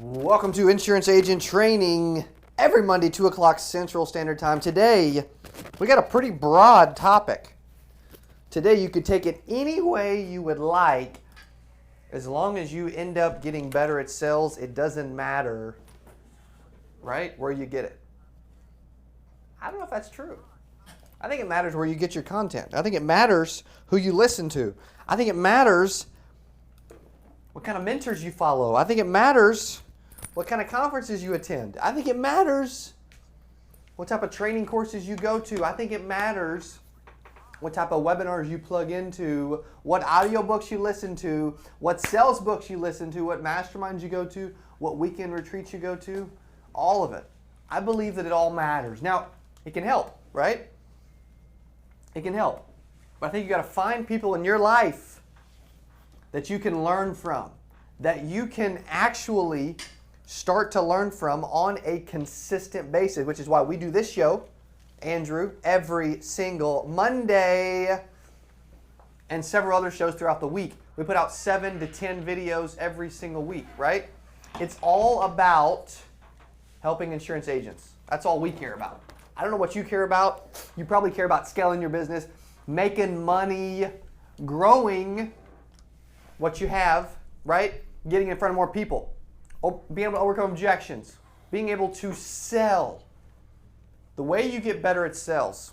Welcome to Insurance Agent Training every Monday, 2 o'clock Central Standard Time. Today, we got a pretty broad topic. Today, you could take it any way you would like. As long as you end up getting better at sales, it doesn't matter, right, where you get it. I don't know if that's true. I think it matters where you get your content. I think it matters who you listen to. I think it matters what kind of mentors you follow. I think it matters what kind of conferences you attend. I think it matters what type of training courses you go to. I think it matters what type of webinars you plug into, what audiobooks you listen to, what sales books you listen to, what masterminds you go to, what weekend retreats you go to, all of it. I believe that it all matters. Now, it can help, right? It can help. But I think you got to find people in your life that you can learn from, that you can actually start to learn from on a consistent basis, which is why we do this show, Andrew, every single Monday, and several other shows throughout the week. We put out 7 to 10 videos every single week, right? It's all about helping insurance agents. That's all we care about. I don't know what you care about. You probably care about scaling your business, making money, growing what you have, right? Getting in front of more people, being able to overcome objections, being able to sell. The way you get better at sales.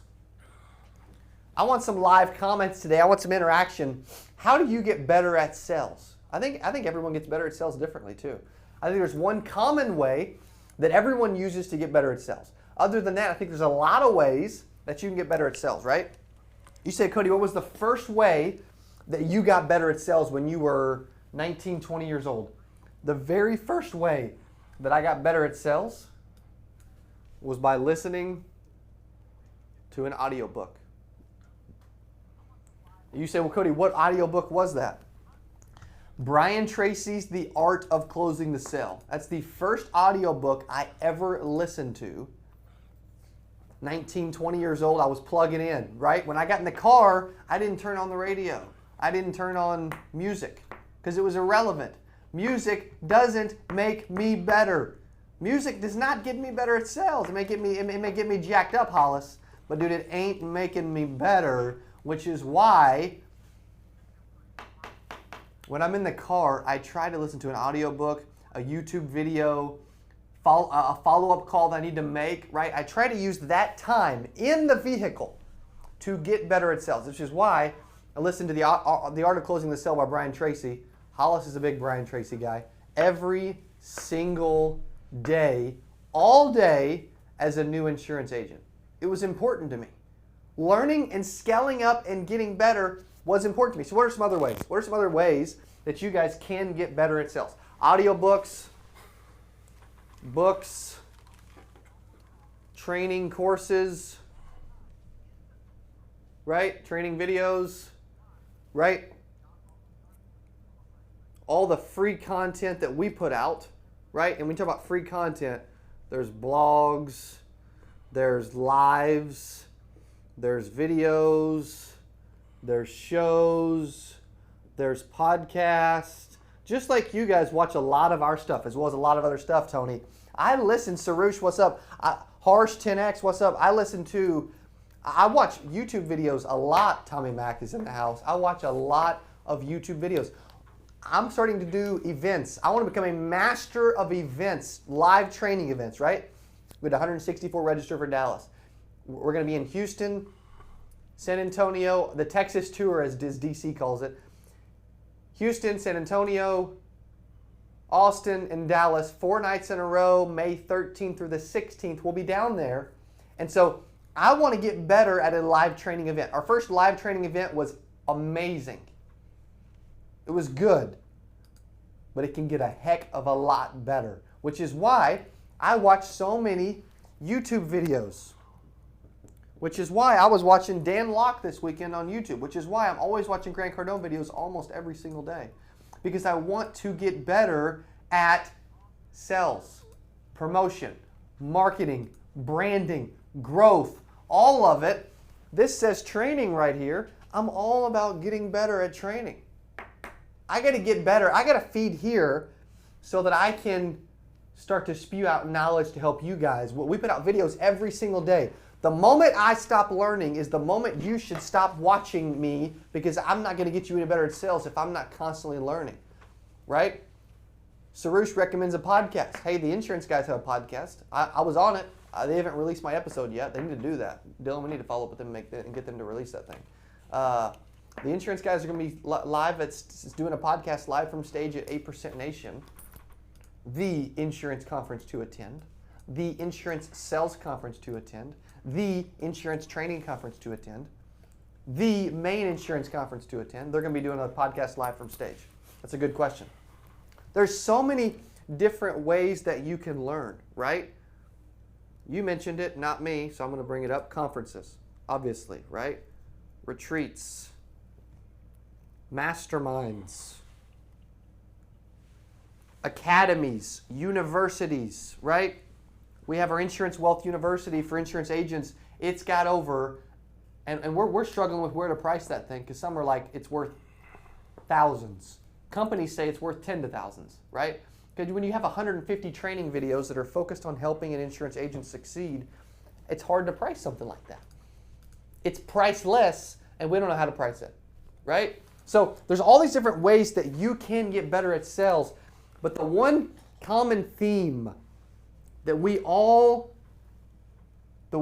I want some live comments today. I want some interaction. How do you get better at sales? I think everyone gets better at sales differently too. I think there's one common way that everyone uses to get better at sales. Other than that, I think there's a lot of ways that you can get better at sales, right? You say, Cody, what was the first way that you got better at sales when you were 19, 20 years old? The very first way that I got better at sales was by listening to an audiobook. You say, well, Cody, what audiobook was that? Brian Tracy's The Art of Closing the Sale. That's the first audiobook I ever listened to. 19, 20 years old, I was plugging in, right? When I got in the car, I didn't turn on the radio. I didn't turn on music because it was irrelevant. Music doesn't make me better. Music does not get me better at sales. It may get me jacked up, Hollis, but dude, it ain't making me better, which is why when I'm in the car, I try to listen to an audiobook, a YouTube video, a follow-up call that I need to make, right? I try to use that time in the vehicle to get better at sales, which is why I listen to the Art of Closing the Sale by Brian Tracy. Hollis is a big Brian Tracy guy. Every single day, all day, as a new insurance agent. It was important to me. Learning and scaling up and getting better was important to me. So what are some other ways? What are some other ways that you guys can get better at sales? Audiobooks, books, training courses, right? Training videos, right? All the free content that we put out, right? And when we talk about free content, there's blogs, there's lives, there's videos, there's shows, there's podcasts. Just like you guys watch a lot of our stuff as well as a lot of other stuff, Tony. I listen, Sarush, what's up? Harsh 10X, what's up? I watch YouTube videos a lot. Tommy Mack is in the house. I watch a lot of YouTube videos. I'm starting to do events. I want to become a master of events, live training events, right? We had 164 registered for Dallas. We're going to be in Houston, San Antonio, the Texas tour, as DC calls it. Houston, San Antonio, Austin, and Dallas, 4 nights in a row, May 13th through the 16th. We'll be down there. And so I want to get better at a live training event. Our first live training event was amazing. It was good, but it can get a heck of a lot better, which is why I watch so many YouTube videos, which is why I was watching Dan Locke this weekend on YouTube, which is why I'm always watching Grant Cardone videos almost every single day, because I want to get better at sales, promotion, marketing, branding, growth, all of it. This says training right here. I'm all about getting better at training. I got to get better. I got to feed here so that I can start to spew out knowledge to help you guys. We put out videos every single day. The moment I stop learning is the moment you should stop watching me, because I'm not going to get you any better at sales if I'm not constantly learning, right? Sarush recommends a podcast. Hey, the insurance guys have a podcast. I was on it. They haven't released my episode yet. They need to do that. Dylan, we need to follow up with them and get them to release that thing. The insurance guys are going to be live. Doing a podcast live from stage at 8% Nation, the insurance conference to attend, the insurance sales conference to attend, the insurance training conference to attend, the main insurance conference to attend. They're going to be doing a podcast live from stage. That's a good question. There's so many different ways that you can learn, right? You mentioned it, not me, so I'm going to bring it up. Conferences, obviously, right? Retreats, masterminds, academies, universities, right? We have our Insurance Wealth University for insurance agents. It's got over, and we're struggling with where to price that thing, because some are like it's worth thousands. Companies say it's worth 10 to thousands, right? Because when you have 150 training videos that are focused on helping an insurance agent succeed, it's hard to price something like that. It's priceless, and we don't know how to price it, right? So there's all these different ways that you can get better at sales, but the one common theme that we all, the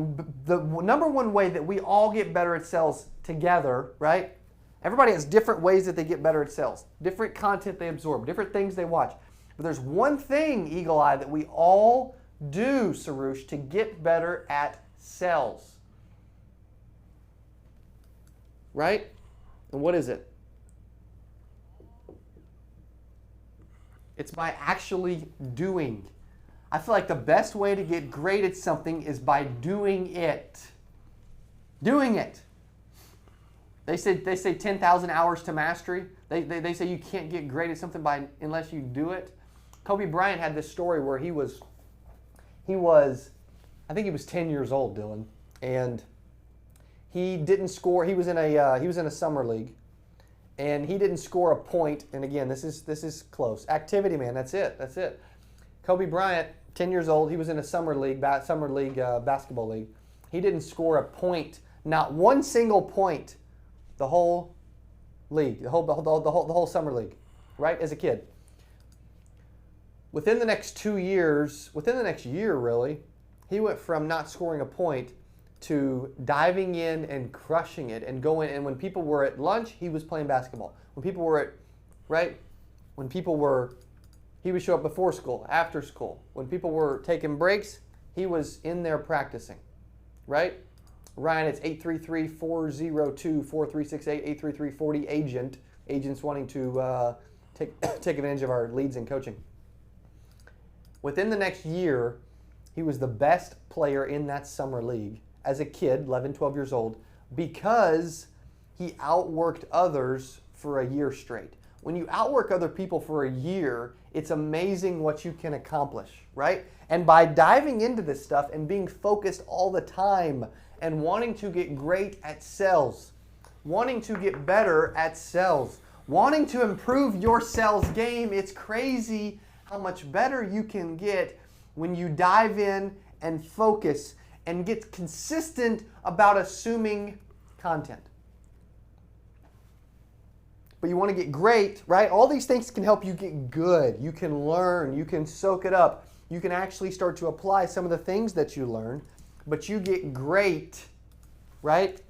number one way that we all get better at sales together, right? Everybody has different ways that they get better at sales, different content they absorb, different things they watch. But there's one thing, Eagle Eye, that we all do, Sarush, to get better at sales. Right? And what is it? It's by actually doing. I feel like the best way to get great at something is by doing it. Doing it. They say 10,000 hours to mastery. They say you can't get great at something unless you do it. Kobe Bryant had this story where he was I think he was 10 years old, Dylan, and he didn't score. He was in a summer league, and he didn't score a point. And again, this is close. Activity, man. That's it. Kobe Bryant, 10 years old. He was in a summer league basketball league. He didn't score a point, not one single point, the whole league, the whole summer league, right? As a kid. Within the next year really, he went from not scoring a point to diving in and crushing it and going. And when people were at lunch, he was playing basketball. When people were he would show up before school, after school. When people were taking breaks, he was in there practicing, right? Ryan, it's 833-402-4368, 833-40-AGENT. Agents wanting to take advantage of our leads and coaching. Within the next year, he was the best player in that summer league as a kid, 11, 12 years old, because he outworked others for a year straight. When you outwork other people for a year, it's amazing what you can accomplish, right? And by diving into this stuff and being focused all the time and wanting to get great at sales, wanting to get better at sales, wanting to improve your sales game, it's crazy how much better you can get when you dive in and focus and get consistent about assuming content. But you want to get great, right? All these things can help you get good. You can learn. You can soak it up. You can actually start to apply some of the things that you learn. But you get great, right?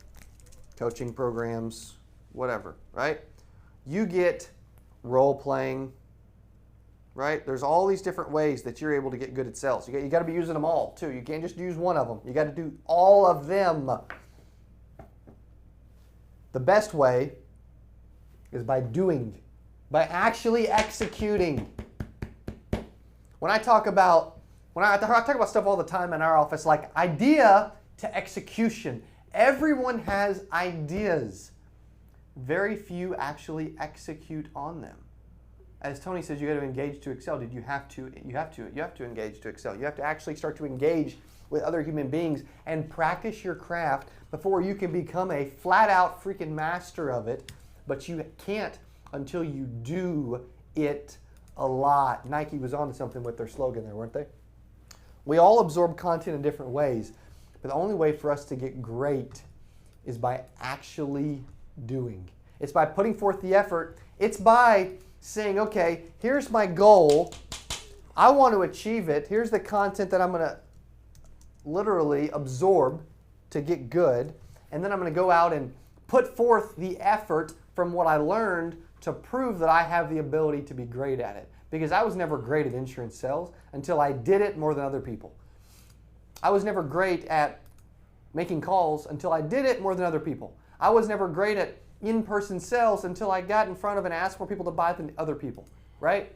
Coaching programs, whatever, right? You get role playing, right? There's all these different ways that you're able to get good at sales. You got to be using them all, too. You can't just use one of them. You got to do all of them. The best way is by doing, by actually executing. When I talk about stuff all the time in our office, like idea to execution. Everyone has ideas. Very few actually execute on them. As Tony says, you got to engage to excel. You have to engage to excel. You have to actually start to engage with other human beings and practice your craft before you can become a flat-out freaking master of it. But you can't until you do it a lot. Nike was onto something with their slogan there, weren't they? We all absorb content in different ways, but the only way for us to get great is by actually doing. It's by putting forth the effort. It's by saying, okay, here's my goal. I want to achieve it. Here's the content that I'm going to literally absorb to get good. And then I'm going to go out and put forth the effort from what I learned to prove that I have the ability to be great at it. Because I was never great at insurance sales until I did it more than other people. I was never great at making calls until I did it more than other people. I was never great at in-person sales until I got in front of and asked for people to buy than other people, right?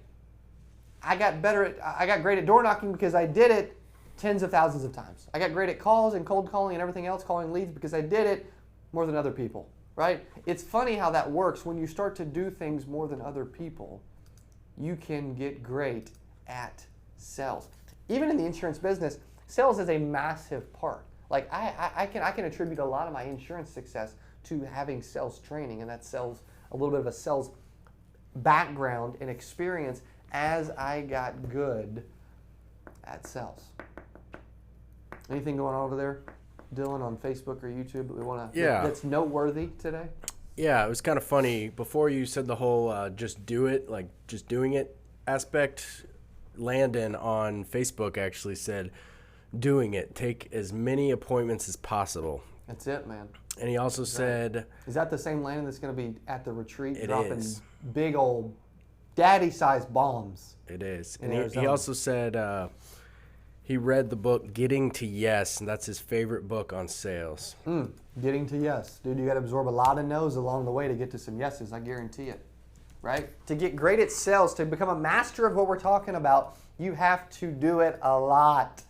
I got great at door knocking because I did it tens of thousands of times. I got great at calls and cold calling and everything else, calling leads, because I did it more than other people, right? It's funny how that works. When you start to do things more than other people, you can get great at sales. Even in the insurance business, sales is a massive part. Like I can attribute a lot of my insurance success to having sales training, and that sells a little bit of a sales background and experience as I got good at sales. Anything going on over there, Dylan, on Facebook or YouTube that we want to that's noteworthy today? Yeah, it was kind of funny. Before you said the whole just do it, like just doing it aspect, Landon on Facebook actually said, doing it, take as many appointments as possible. That's it, man. And he also said... Is that the same Landon that's going to be at the retreat dropping big old daddy-sized bombs? It is. And he also said he read the book Getting to Yes, and that's his favorite book on sales. Getting to yes. Dude, you got to absorb a lot of no's along the way to get to some yeses, I guarantee it. Right? To get great at sales, to become a master of what we're talking about, you have to do it a lot.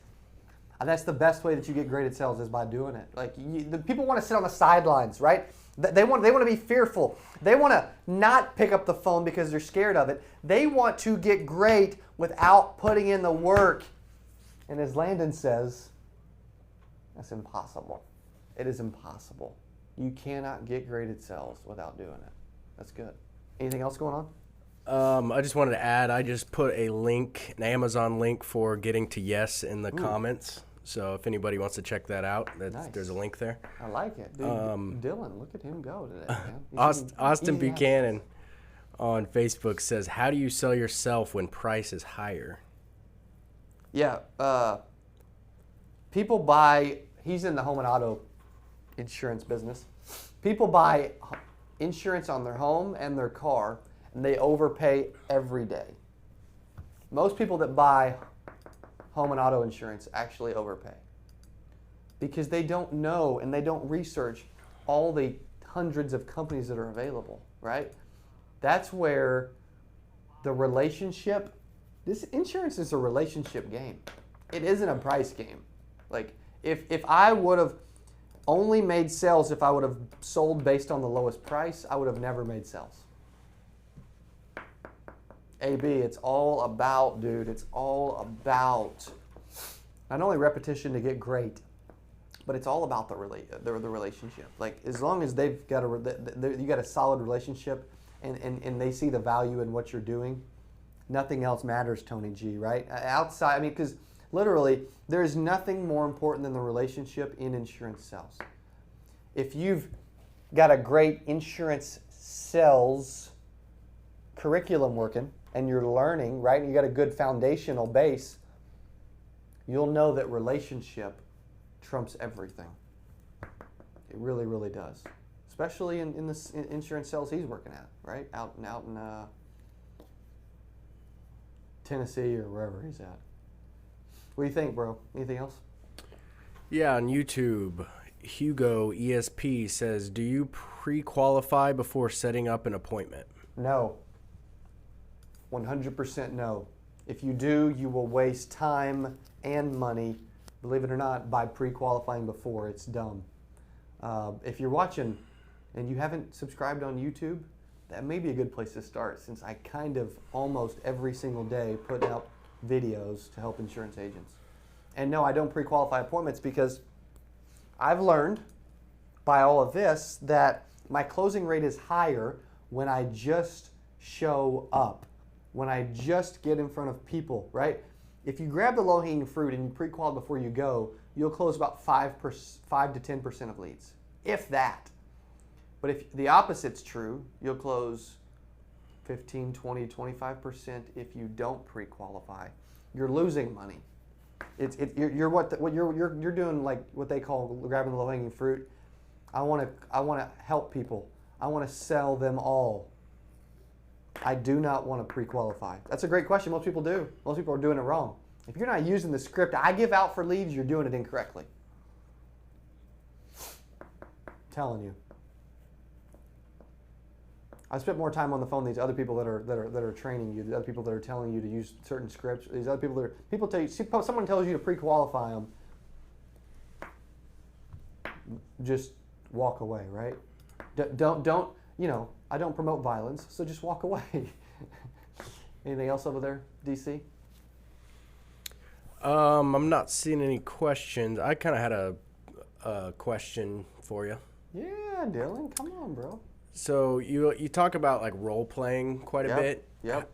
And that's the best way that you get great at sales, is by doing it. Like the people want to sit on the sidelines, right? They want to be fearful. They want to not pick up the phone because they're scared of it. They want to get great without putting in the work. And as Landon says, that's impossible. It is impossible. You cannot get great at sales without doing it. That's good. Anything else going on? I just wanted to add, I just put a link, an Amazon link for Getting to Yes in the comments. So if anybody wants to check that out, there's a link there. I like it. Dude, Dylan, look at him go today, man. Austin Buchanan on Facebook says, how do you sell yourself when price is higher? Yeah. People buy, he's in the home and auto insurance business. People buy insurance on their home and their car, and they overpay every day. Most people that buy home and auto insurance actually overpay because they don't know and they don't research all the hundreds of companies that are available, right? That's where the relationship, this insurance is a relationship game. It isn't a price game. Like if I would have only made sales if I would have sold based on the lowest price, I would have never made sales. AB, it's all about, dude, it's all about not only repetition to get great, but it's all about the relationship. Like as long as they've got you got a solid relationship and they see the value in what you're doing, nothing else matters, Tony G, right? Outside, I mean, because literally there's nothing more important than the relationship in insurance sales. If you've got a great insurance sales curriculum working, and you're learning, right, and you got a good foundational base, you'll know that relationship trumps everything. It really, really does. Especially in the insurance sales he's working at, right? Out in Tennessee or wherever he's at. What do you think, bro? Anything else? Yeah, on YouTube, Hugo ESP says, do you pre-qualify before setting up an appointment? No. 100% no. If you do, you will waste time and money, believe it or not, by pre-qualifying before. It's dumb. If you're watching and you haven't subscribed on YouTube, that may be a good place to start, since I kind of almost every single day put out videos to help insurance agents. And no, I don't pre-qualify appointments because I've learned by all of this that my closing rate is higher when I just show up. when I just get in front of people, right? If you grab the low-hanging fruit and you pre-qual before you go, you'll close about 5 to 10% of leads, if that. But if the opposite's true, you'll close 15, 20, 25% if you don't pre-qualify. You're losing money. You're doing like what they call grabbing the low-hanging fruit. I want to help people. I want to sell them all. I do not want to pre-qualify. That's a great question. Most people do. Most people are doing it wrong. If you're not using the script I give out for leads, you're doing it incorrectly. I'm telling you. I spent more time on the phone. These other people that are training you, the other people that are telling you to use certain scripts. These other people tell you. Someone tells you to pre-qualify them. Just walk away, right? Don't. You know, I don't promote violence, so just walk away. Anything else over there, DC? I'm not seeing any questions. I kind of had a question for you. Yeah, Dylan, come on, bro. So you talk about like role playing quite a bit. Yep.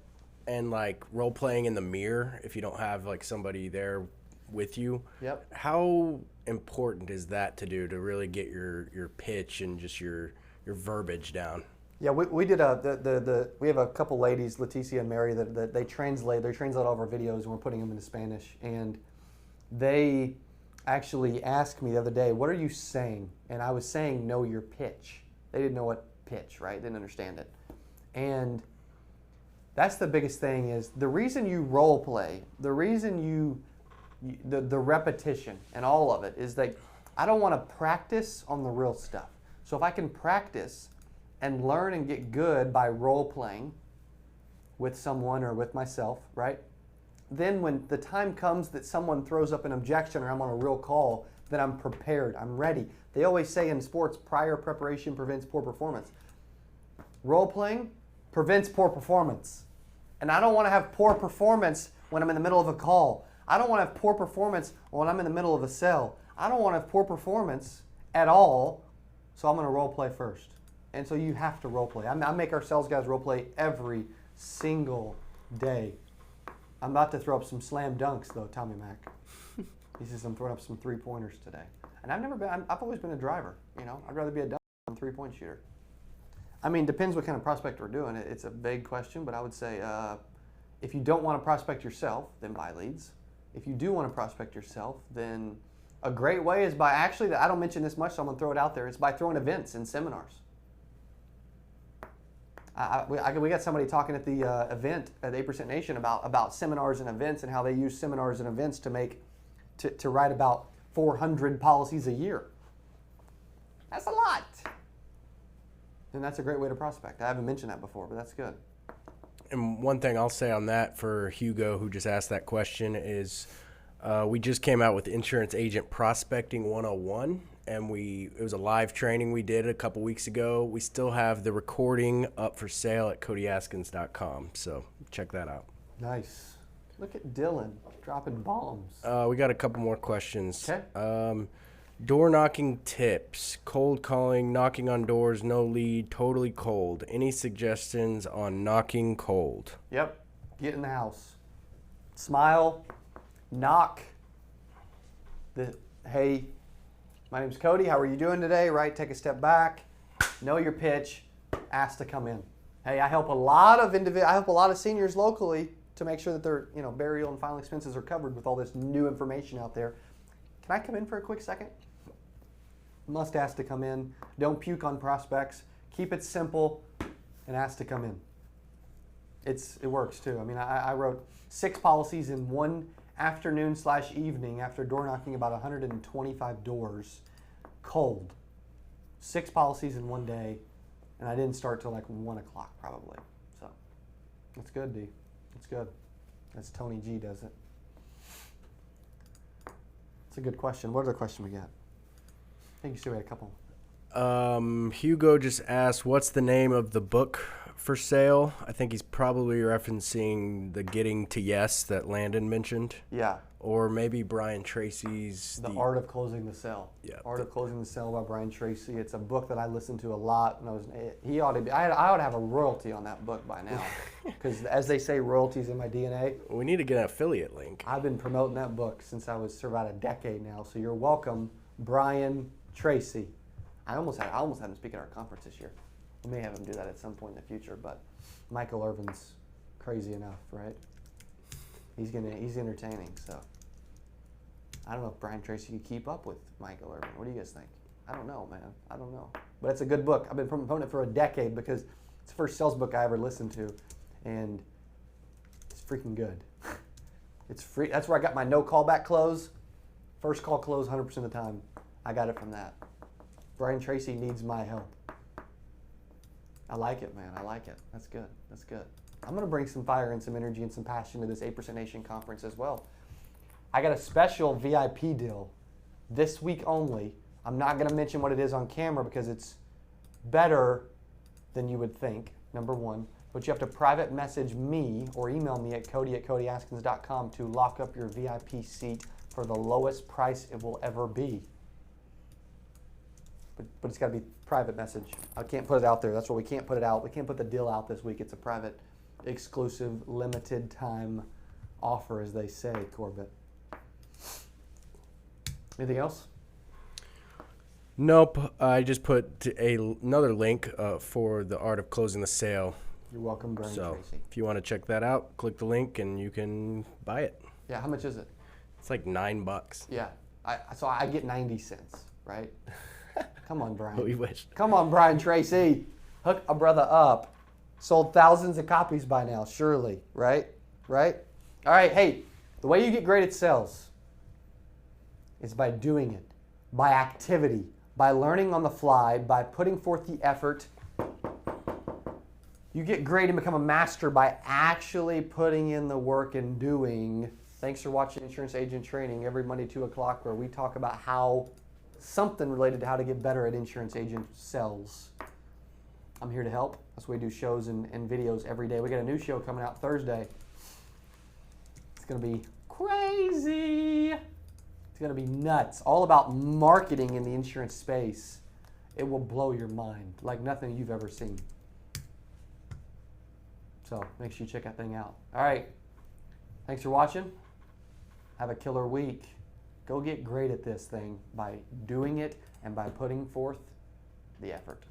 And like role playing in the mirror if you don't have like somebody there with you. Yep. How important is that to do to really get your pitch and just your verbiage down? Yeah, we did we have a couple ladies, Leticia and Mary, that they translate all of our videos and we're putting them into Spanish. And they actually asked me the other day, what are you saying? And I was saying, know your pitch. They didn't know what pitch, right? They didn't understand it. And that's the biggest thing is the reason you role play, the reason the repetition and all of it is that I don't want to practice on the real stuff. So if I can practice and learn and get good by role playing with someone or with myself, right? Then when the time comes that someone throws up an objection or I'm on a real call, then I'm prepared, I'm ready. They always say in sports, prior preparation prevents poor performance. Role playing prevents poor performance. And I don't want to have poor performance when I'm in the middle of a call. I don't want to have poor performance when I'm in the middle of a sell. I don't want to have poor performance at all, so I'm going to role play first. And so you have to role play. I make our sales guys role play every single day. I'm about to throw up some slam dunks though, Tommy Mac. He says I'm throwing up some 3-pointers today. And I've always been a driver, you know. I'd rather be a dunk than a 3-point shooter. I mean, depends what kind of prospect we're doing. It's a vague question, but I would say if you don't want to prospect yourself, then buy leads. If you do want to prospect yourself, then a great way is by actually, I don't mention this much, so I'm going to throw it out there. It's by throwing events and seminars. We got somebody talking at the event at 8% Nation about seminars and events and how they use seminars and events to write about 400 policies a year. That's a lot. And that's a great way to prospect. I haven't mentioned that before, but that's good. And one thing I'll say on that for Hugo, who just asked that question, is we just came out with Insurance Agent Prospecting 101, and it was a live training we did a couple weeks ago. We still have the recording up for sale at CodyAskins.com, so check that out. Nice. Look at Dylan dropping bombs. We got a couple more questions. Okay. Door knocking tips, cold calling, knocking on doors, no lead, totally cold. Any suggestions on knocking cold? Yep. Get in the house. Smile. Knock. Hey, my name's Cody. How are you doing today? Right? Take a step back. Know your pitch. Ask to come in. Hey, I help a lot of seniors locally to make sure that their burial and final expenses are covered with all this new information out there. Can I come in for a quick second? Must ask to come in. Don't puke on prospects. Keep it simple and ask to come in. It works too. I mean, I wrote 6 policies in one afternoon/evening after door knocking about 125 doors, cold. 6 policies in one day, and I didn't start till like 1 o'clock probably. So that's good, D. That's good. That's Tony G does it. It's a good question. What other question we got? I think you still had a couple. Hugo just asked, what's the name of the book for sale. I think he's probably referencing the Getting to Yes that Landon mentioned. Yeah. Or maybe Brian Tracy's The Art of Closing the Sale. Yeah. Art of Closing the Sale by Brian Tracy. It's a book that I listened to a lot. And I ought to have a royalty on that book by now. Because as they say, royalties in my DNA. We need to get an affiliate link. I've been promoting that book since I was for about a decade now. So you're welcome, Brian Tracy. I almost had him speak at our conference this year. We may have him do that at some point in the future, but Michael Irvin's crazy enough, right? He's entertaining, so I don't know if Brian Tracy can keep up with Michael Irvin. What do you guys think? I don't know, man. I don't know. But it's a good book. I've been promoting it for a decade because it's the first sales book I ever listened to, and it's freaking good. It's free. That's where I got my no callback close. First call close 100% of the time. I got it from that. Brian Tracy needs my help. I like it, man. I like it. That's good. That's good. I'm going to bring some fire and some energy and some passion to this 8% Nation conference as well. I got a special VIP deal this week only. I'm not going to mention what it is on camera because it's better than you would think, number one. But you have to private message me or email me at cody@codyaskins.com to lock up your VIP seat for the lowest price it will ever be. But it's got to be private message. I can't put it out there. That's why we can't put it out. We can't put the deal out this week. It's a private, exclusive, limited time offer, as they say, Corbett. Anything else? Nope. I just put another link for the Art of Closing the Sale. You're welcome, Brian Tracy. If you want to check that out, click the link and you can buy it. Yeah, how much is it? It's like $9. Yeah. So I get 90 cents, right? Come on, Brian. We wish. Come on, Brian Tracy. Hook a brother up. Sold thousands of copies by now, surely, right? Right? All right, hey, the way you get great at sales is by doing it, by activity, by learning on the fly, by putting forth the effort. You get great and become a master by actually putting in the work and doing. Thanks for watching Insurance Agent Training every Monday, 2 o'clock, where we talk about how something related to how to get better at insurance agent sales. I'm here to help. That's why we do shows and videos every day. We got a new show coming out Thursday. It's going to be crazy. It's going to be nuts. All about marketing in the insurance space. It will blow your mind like nothing you've ever seen. So make sure you check that thing out. All right. Thanks for watching. Have a killer week. Go get great at this thing by doing it and by putting forth the effort.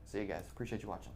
See you guys. Appreciate you watching.